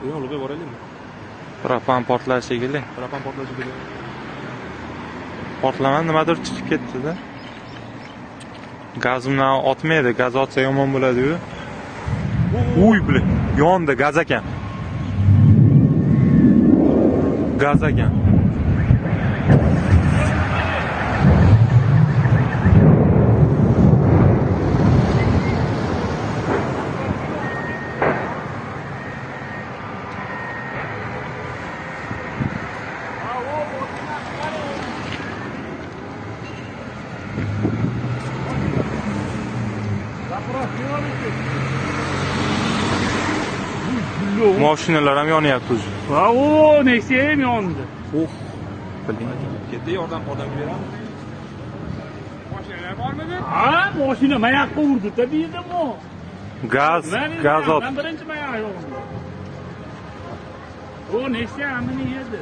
Yo'lga boraylikmi? Propan portlashi shekilli. Propan portlashi kerak. Portlama nimadir chiqib ketdi-da. Gaz bilan otmaydi, gaz otsa yomon bo'ladi-yu. Uy, bile, yondi gaz ekan. Gaz ekan. Mashinalar ham yonyapti o'zi. Ha, o, Nexia ham yondi. Biling. Ketdi odam beramiz. Mashinalar bormidi? Ha, mashina mayoqqa urdi-da bu yerdami? Gaz ot. Ben birinchi mayoq yo'q. O, Nexia hamini yedi.